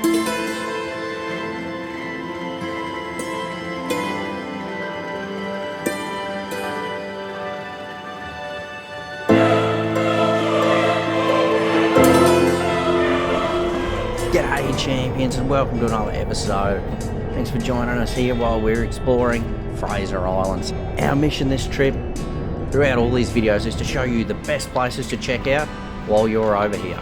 G'day champions, and welcome to another episode. Thanks for joining us here while we're exploring Fraser Island. Our mission this trip, throughout all these videos, is to show you the best places to check out while you're over here.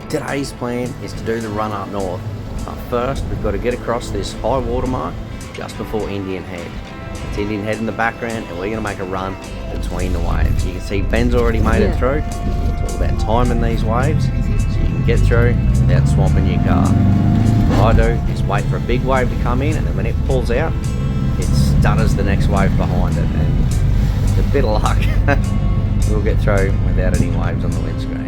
Today's plan is to do the run up north, but first we've got to get across this high water mark just before Indian Head. It's Indian Head in the background, and we're going to make a run between the waves. You can see Ben's already made it through. It's all about timing these waves so you can get through without swamping your car. What I do is wait for a big wave to come in, and then when it pulls out, it stutters the next wave behind it, and with a bit of luck we'll get through without any waves on the windscreen.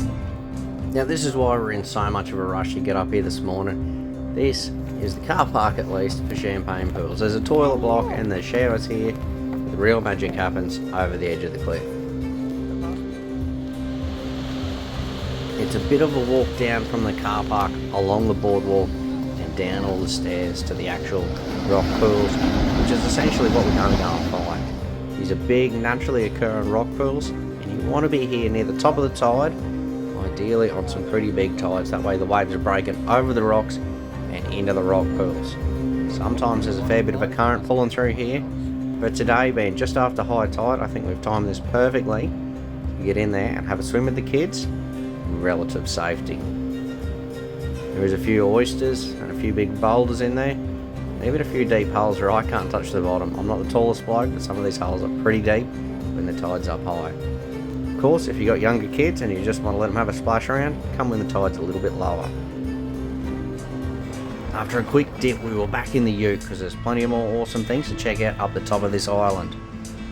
Now this is why we're in so much of a rush to get up here this morning. This is the car park, at least, for champagne pools. There's a toilet block and there's showers here. The real magic happens over the edge of the cliff. It's a bit of a walk down from the car park along the boardwalk and down all the stairs to the actual rock pools, which is essentially what we're going to go and find. These are big, naturally occurring rock pools, and you want to be here near the top of the tide, ideally on some pretty big tides. That way the waves are breaking over the rocks and into the rock pools. Sometimes there's a fair bit of a current pulling through here, but today, being just after high tide, I think we've timed this perfectly to get in there and have a swim with the kids in relative safety. There is a few oysters and a few big boulders in there, and even a few deep holes where I can't touch the bottom. I'm not the tallest bloke, but some of these holes are pretty deep when the tide's up high. Of course, if you've got younger kids and you just want to let them have a splash around, come when the tide's a little bit lower. After a quick dip, we were back in the ute because there's plenty of more awesome things to check out up the top of this island.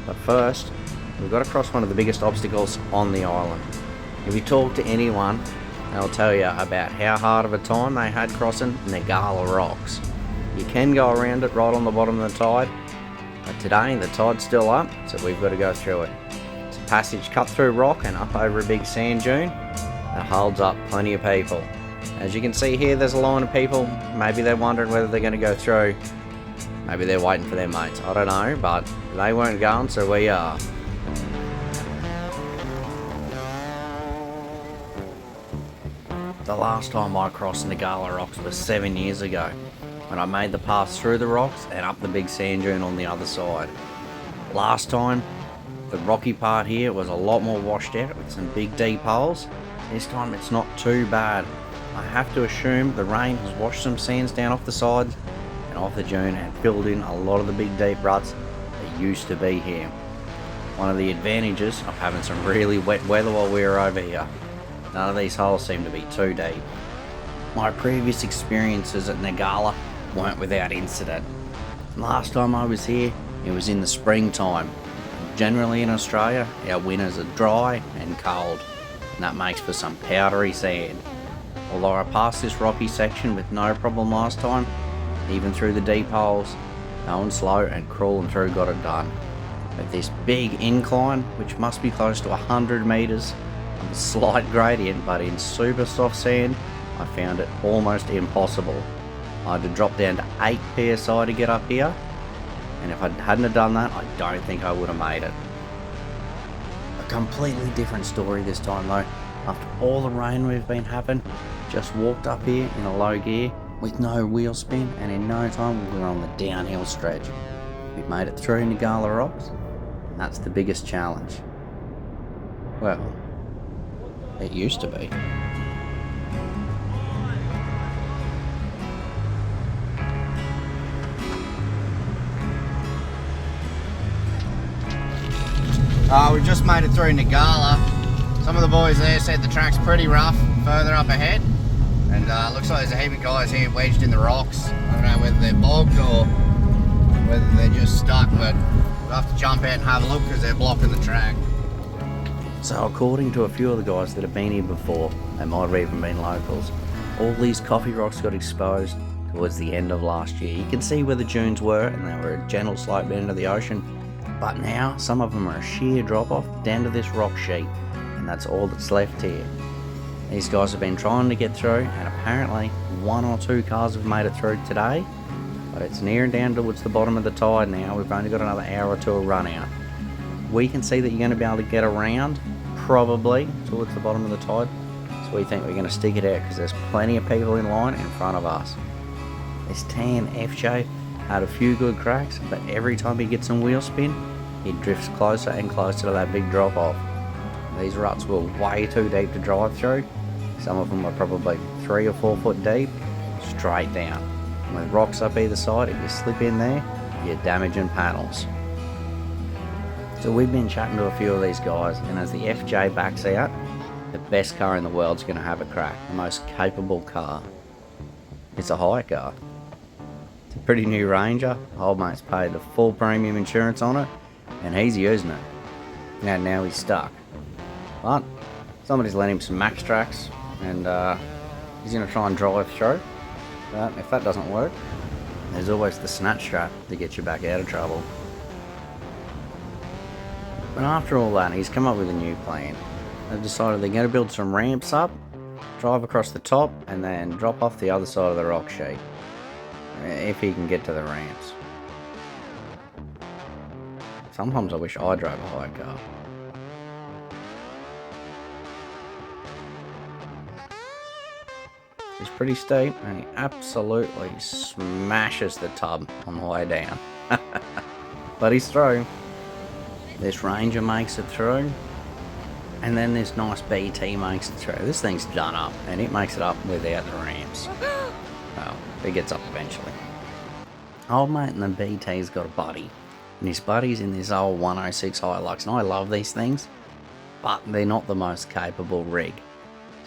But first, we've got to cross one of the biggest obstacles on the island. If you talk to anyone, they'll tell you about how hard of a time they had crossing Ngkala Rocks. You can go around it right on the bottom of the tide, but today the tide's still up, so we've got to go through it. It's a passage cut through rock and up over a big sand dune that holds up plenty of people. As you can see here, there's a line of people. Maybe they're wondering whether they're going to go through. Maybe they're waiting for their mates. I don't know, but they weren't going, so we are. The last time I crossed Nagala Rocks was 7 years ago, when I made the pass through the rocks and up the big sand dune on the other side. Last time, the rocky part here was a lot more washed out with some big deep holes. This time it's not too bad. I have to assume the rain has washed some sands down off the sides and off the dune and filled in a lot of the big deep ruts that used to be here. One of the advantages of having some really wet weather while we were over here. None of these holes seem to be too deep. My previous experiences at Nagala weren't without incident. Last time I was here, it was in the springtime. Generally in Australia, our winters are dry and cold, and that makes for some powdery sand. Although I passed this rocky section with no problem last time, even through the deep holes, going slow and crawling through got it done. But this big incline, which must be close to 100 metres, on a slight gradient but in super soft sand, I found it almost impossible. I had to drop down to 8 psi to get up here, and if I hadn't have done that, I don't think I would have made it. A completely different story this time though. After all the rain we've been having, just walked up here in a low gear with no wheel spin, and in no time we were on the downhill stretch. We've made it through Ngkala Rocks, and that's the biggest challenge. Well, it used to be. We've just made it through Nagala. Some of the boys there said the track's pretty rough further up ahead, and looks like there's a heap of guys here wedged in the rocks. I don't know whether they're bogged or whether they're just stuck, but we'll have to jump out and have a look because they're blocking the track. So according to a few of the guys that have been here before, they might have even been locals, all these coffee rocks got exposed towards the end of last year. You can see where the dunes were, and they were a gentle slope down to the ocean, but now some of them are a sheer drop off down to this rock sheet, and that's all that's left here. These guys have been trying to get through, and apparently 1 or 2 cars have made it through today. But it's nearing down towards the bottom of the tide now. We've only got another hour or 2 of run out. We can see that you're going to be able to get around, probably, towards the bottom of the tide. So we think we're going to stick it out because there's plenty of people in line in front of us. This tan FJ had a few good cracks, but every time he gets some wheel spin, he drifts closer and closer to that big drop off. These ruts were way too deep to drive through. Some of them were probably 3 or 4 foot deep, straight down. And with rocks up either side, if you slip in there, you're damaging panels. So we've been chatting to a few of these guys, and as the FJ backs out, the best car in the world's going to have a crack. The most capable car. It's a hire car. It's a pretty new Ranger. Old mate's paid the full premium insurance on it, and he's using it. And now he's stuck. But somebody's lent him some max tracks, and he's going to try and drive through. But if that doesn't work, there's always the snatch strap to get you back out of trouble. But after all that, he's come up with a new plan. They've decided they're going to build some ramps up, drive across the top, and then drop off the other side of the rock sheet. If he can get to the ramps. Sometimes I wish I drove a hire car. It's pretty steep, and he absolutely smashes the tub on the way down. But he's through. This Ranger makes it through, and then this nice BT makes it through. This thing's done up, and it makes it up without the ramps. Well, it gets up eventually. Old mate and the BT's got a buddy, and his buddy's in this old 106 Hilux, and I love these things, but they're not the most capable rig.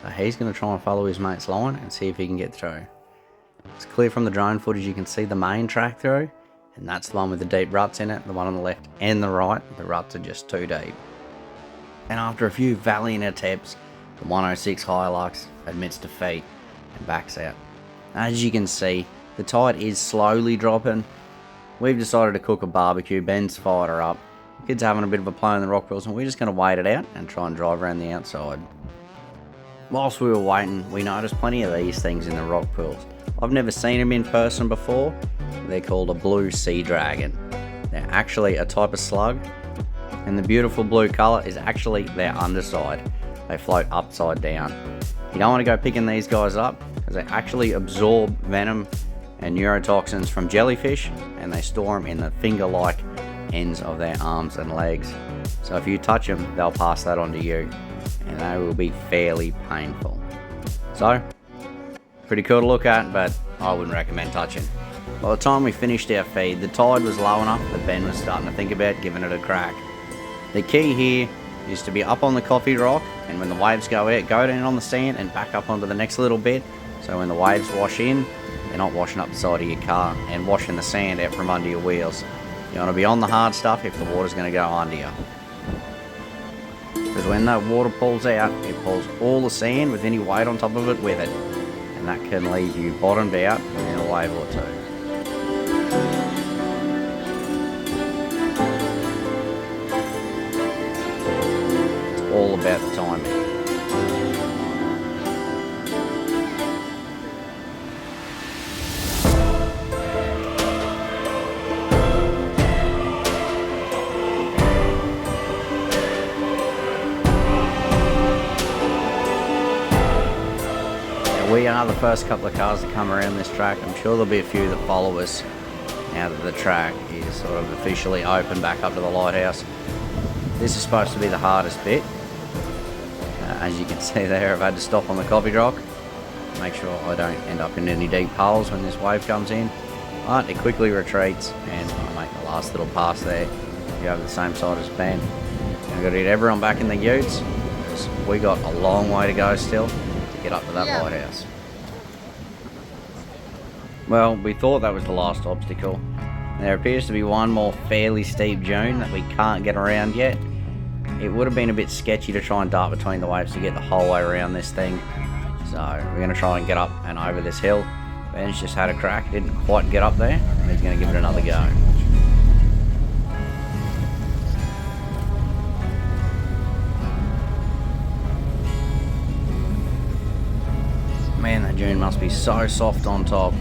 So he's going to try and follow his mate's line and see if he can get through. It's clear from the drone footage, you can see the main track through, and that's the one with the deep ruts in it. The one on the left and the right, the ruts are just too deep. And after a few valiant attempts, the 106 Hilux admits defeat and backs out. As you can see, the tide is slowly dropping. We've decided to cook a barbecue. Ben's fired her up. The kids are having a bit of a play in the rock pools, and we're just going to wait it out and try and drive around the outside. Whilst we were waiting, we noticed plenty of these things in the rock pools. I've never seen them in person before. They're called a blue sea dragon. They're actually a type of slug, and the beautiful blue colour is actually their underside. They float upside down. You don't want to go picking these guys up because they actually absorb venom and neurotoxins from jellyfish, and they store them in the finger-like ends of their arms and legs. So if you touch them, they'll pass that on to you, and they will be fairly painful. So, pretty cool to look at, but I wouldn't recommend touching. By the time we finished our feed, the tide was low enough that Ben was starting to think about giving it a crack. The key here is to be up on the coffee rock, and when the waves go out, go down on the sand and back up onto the next little bit, so when the waves wash in, they're not washing up the side of your car and washing the sand out from under your wheels. You want to be on the hard stuff if the water's going to go under you. Because when that water pulls out, it pulls all the sand with any weight on top of it with it, and that can leave you bottomed out within a wave or two. All about the timing. Now, we are the first couple of cars to come around this track. I'm sure there'll be a few that follow us now that the track is sort of officially open back up to the lighthouse. This is supposed to be the hardest bit. As you can see there, I've had to stop on the coffee rock, make sure I don't end up in any deep holes when this wave comes in. But it quickly retreats, and I make the last little pass there. You have the same side as Ben. I've got to get everyone back in the utes, because we got a long way to go still to get up to that lighthouse. Well, we thought that was the last obstacle. There appears to be one more fairly steep dune that we can't get around yet. It would have been a bit sketchy to try and dart between the waves to get the whole way around this thing. So we're going to try and get up and over this hill. Ben's just had a crack, didn't quite get up there, and he's going to give it another go. Man, that dune must be so soft on top.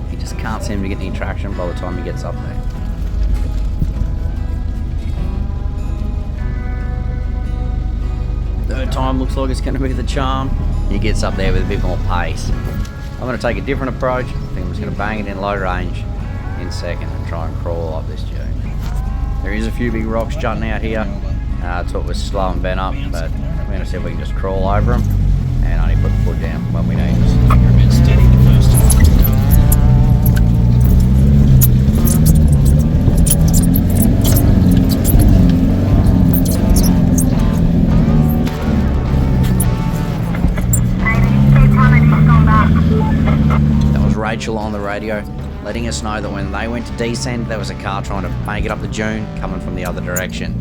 He just can't seem to get any traction by the time he gets up there. Third time looks like it's going to be the charm. He gets up there with a bit more pace. I'm going to take a different approach. I think I'm just going to bang it in low range in second and try and crawl up this dune. There is a few big rocks jutting out here. I thought it was slow and bent up, but we're going to see if we can just crawl over them and only put the foot down when we need. Just finger a bit steady the first time. That was Rachel on the radio, letting us know that when they went to descend, there was a car trying to make it up the dune coming from the other direction.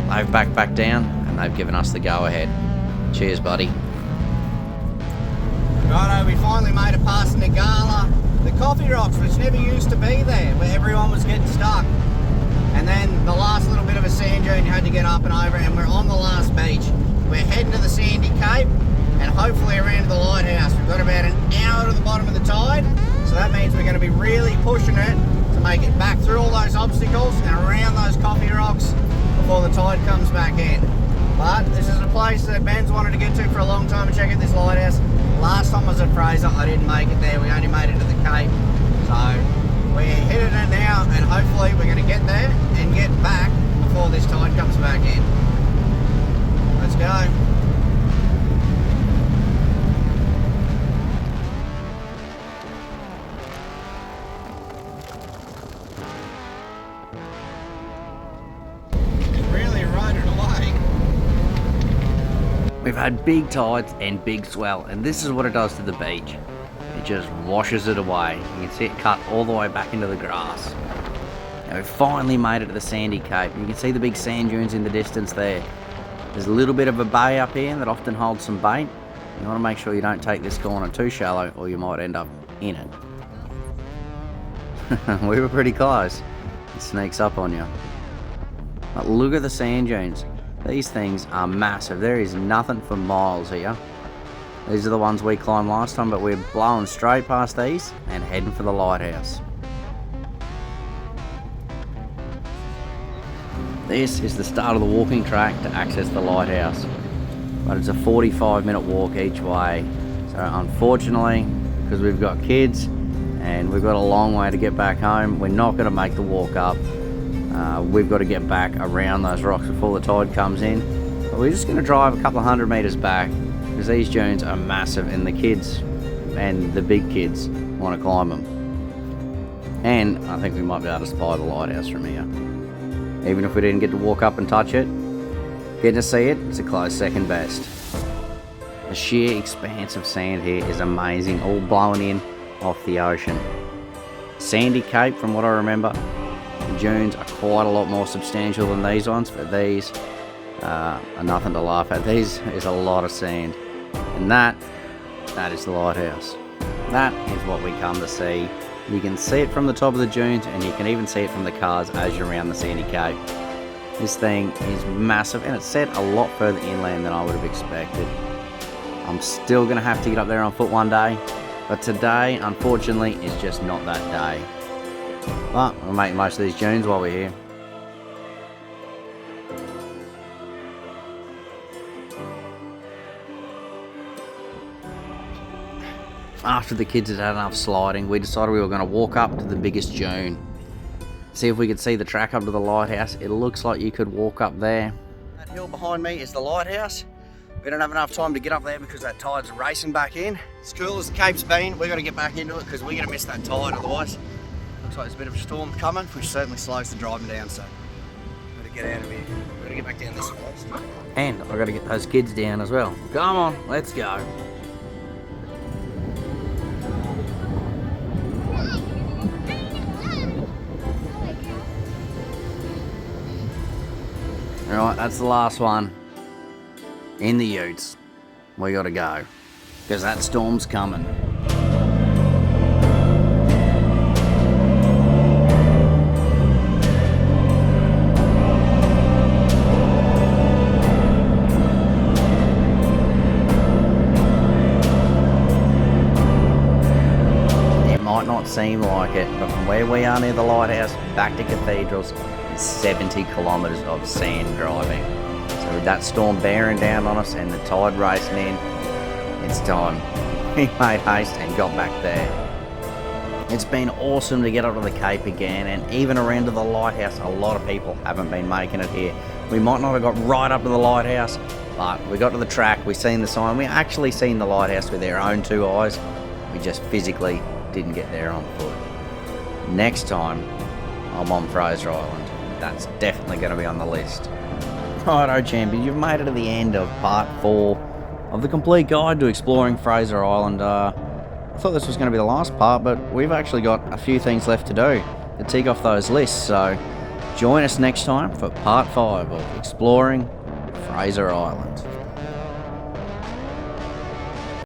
They've backed back down and they've given us the go ahead. Cheers, buddy. Righto, we finally made it past Nagala. The coffee rocks, which never used to be there, where everyone was getting stuck. And then the last little bit of a sand dune you had to get up and over, and we're on the last beach. We're heading to the Sandy Cape and hopefully around to the lighthouse. We've got about an hour to the bottom of the tide, so that means we're going to be really pushing it to make it back through all those obstacles and around those coffee rocks before the tide comes back in. But this is a place that Ben's wanted to get to for a long time and check out this lighthouse. Last time I was at Fraser, I didn't make it there. We only made it to the Cape. So we're headed in now and hopefully we're going to get there and get back before this tide comes back in. Let's go. We've had big tides and big swell, and this is what it does to the beach. It just washes it away. You can see it cut all the way back into the grass. Now we've finally made it to the Sandy Cape. You can see the big sand dunes in the distance there. There's a little bit of a bay up here that often holds some bait. You want to make sure you don't take this corner too shallow or you might end up in it. We were pretty close. It sneaks up on you. But look at the sand dunes. These things are massive. There is nothing for miles here. These are the ones we climbed last time, but we're blowing straight past these and heading for the lighthouse. This is the start of the walking track to access the lighthouse, but it's a 45-minute walk each way. So unfortunately, because we've got kids and we've got a long way to get back home, we're not going to make the walk up. We've got to get back around those rocks before the tide comes in. But we're just going to drive a couple of 100 metres back because these dunes are massive and the kids and the big kids want to climb them. And I think we might be able to spy the lighthouse from here. Even if we didn't get to walk up and touch it, getting to see it, it's a close second best. The sheer expanse of sand here is amazing, all blowing in off the ocean. Sandy Cape, from what I remember, the dunes are quite a lot more substantial than these ones, but these are nothing to laugh at. These is a lot of sand, and that is the lighthouse. That is what we come to see. You can see it from the top of the dunes, and you can even see it from the cars as you're around the Sandy Cape. This thing is massive, and it's set a lot further inland than I would have expected. I'm still going to have to get up there on foot one day, but today, unfortunately, is just not that day. But we'll make most of these dunes while we're here. After the kids had had enough sliding, we decided we were going to walk up to the biggest dune. See if we could see the track up to the lighthouse. It looks like you could walk up there. That hill behind me is the lighthouse. We don't have enough time to get up there because that tide's racing back in. As cool as the Cape's been, we've got to get back into it because we're going to miss that tide otherwise. Looks like there's a bit of a storm coming, which certainly slows the driving down, so we've got to get out of here. We've got to get back down this way. And I've got to get those kids down as well. Come on, let's go. Alright, that's the last one. In the utes. We gotta go. Because that storm's coming. might not seem like it, but from where we are near the lighthouse back to Cathedrals is 70 kilometres of sand driving. So with that storm bearing down on us and the tide racing in, it's time. We made haste and got back there. It's been awesome to get up to the Cape again, and even around to the lighthouse, a lot of people haven't been making it here. We might not have got right up to the lighthouse, but we got to the track, we seen the sign, we actually seen the lighthouse with our own two eyes. We just physically didn't get there on foot. Next time, I'm on Fraser Island. That's definitely going to be on the list. Righto champions, you've made it to the end of part 4 of the complete guide to exploring Fraser Island. I thought this was going to be the last part, but we've actually got a few things left to do to tick off those lists, so join us next time for part 5 of exploring Fraser Island.